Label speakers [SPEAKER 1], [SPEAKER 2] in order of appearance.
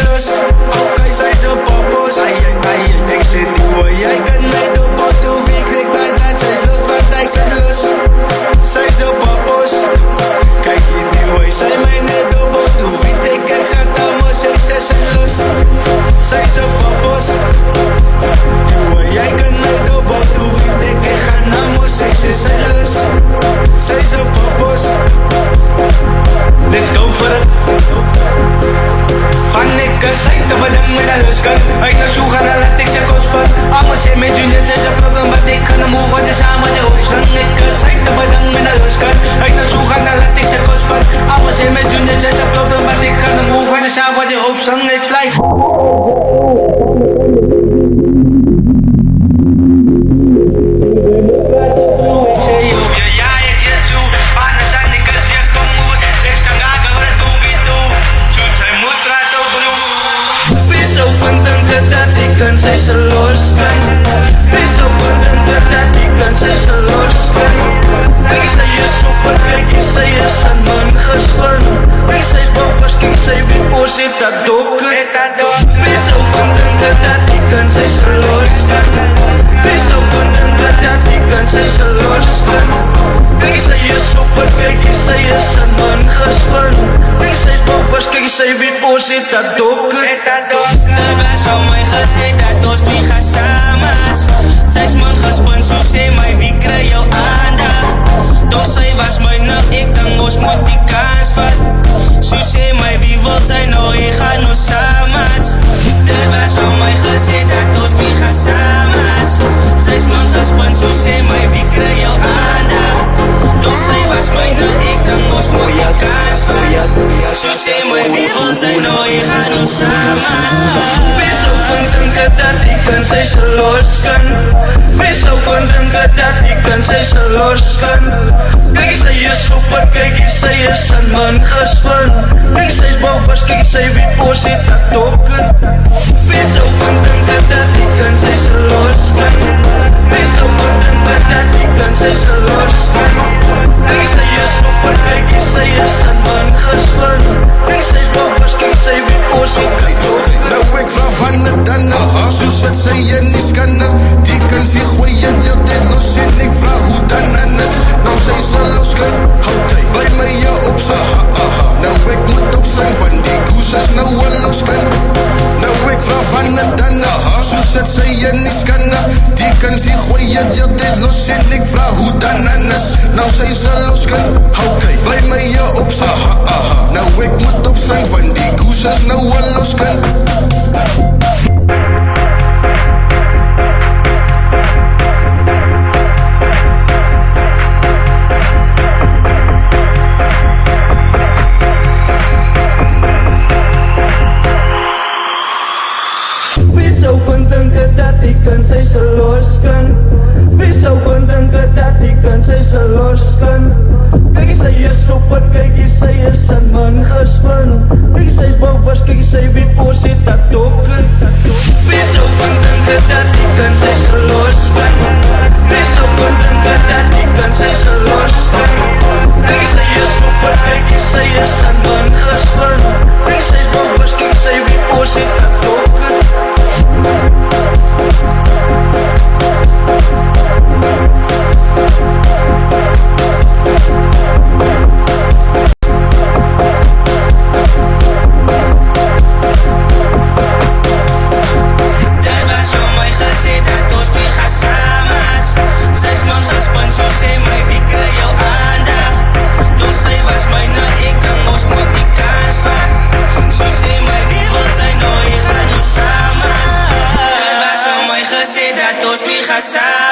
[SPEAKER 1] los. Okay, zij zo poppos. Ik zit die boy, jij kan mij doen, wat doe ik ben dat. Zij is los, praktijk, zij is los. Zij zo poppos. Kijk je die boy, zij mij net doen, wat doe ik gaat allemaal, zij is los. Zij zo poppos. Die boy, jij kan mij doen, wat doe ik gaat allemaal, zij is los. Zij zo poppos. Let's go for it. Van niks, zij te bedanken met een lusken. Ik naar zoek gaan, laat ik ze kosten. Allemaal zit met junior, zij ze problem, maar ik kan hem over de samen de opslang. Niks, zij te bedanken met een lusken. Ik naar zoek gaan, laat ik ze kosten. Allemaal zit met junior, zij ze problem, maar ik kan hem over de samen de opslang. Niks lijf. Zij ze los kan. Wees open dat die kan zij ze los kan. Kijk, zij is super, kijk, zij is een man gespan. Kijk, zij is boven, kijk, zij weet hoe zit dat dokken. Wees open dat die kan zij ze los kan. Wees open dat die kan zij ze los kan. Kijk, zij is super, kijk, zij is een man gespan. Kijk, zij is boven, kijk, zij weet hoe zit dat dokken.
[SPEAKER 2] De best van mijn gezicht, dat ons niet gaan samen. Zij is man gespannen, zo zei mij, wie krijg jouw aandacht? Doch zij was mij nou, ik dan ons moet die kans vat. Zo zei mij, wie wil zij nou, ik ga nou samen. De best van mijn gezicht, dat ons niet gaan samen. Zij is man gespannen, zo zei mij, wie krijg jouw aandacht? Doch zij was mij nou, ik dan ons moet die kans vat. Zo zei mij, wie wil zij nou, ik ga nou samen.
[SPEAKER 1] Wees open dat die kan zij ze los kan. Wees open dat die kan zij ze los kan. Kijk, zij is super, kijk, zij is een man gespan. Kijk, zij is boven, kijk, zij weet hoe zit dat dokken. Wees open dat die kan zij ze los kan. Wees open dat die kan zij ze los kan. Kijk, zij is super, kijk, zij is een man gespan. Kijk, zij is boven, kijk, zij weet hoe zit dat dokken. Nou ik vraag van het dan, zoals wat zij je niet kan. Die kan zich gooien, je dit los en ik vraag hoe dan anders. Nou zij ze los kan, bij mij je op zijn. Nou ik moet op zijn van die koesjes, nou wel los kan. Nou ik vraag van het dan, zoals wat zij je niet kan. Die kan zich gooien, je dit los en ik vraag hoe dan anders. Nou zij ze los kan, bij mij je op zijn. Nou ik moet op zijn van die koesjes, nou wel los kan. Wees open dat die kan zij ze los kan. Wees open dat die kan zij ze los kan. Kijk, zij is super, kijk, zij is een man gespan. Kijk, zij is boven, kijk, zij weet hoe zit dat dokken. Wees open dat die kan zij ze los kan. Wees open dat die kan zij ze los kan. Kijk, zij is super, kijk, zij is een man gespan. Kijk, zij is boven, kijk, zij weet hoe zit dat dokken.
[SPEAKER 2] Todos mi casa.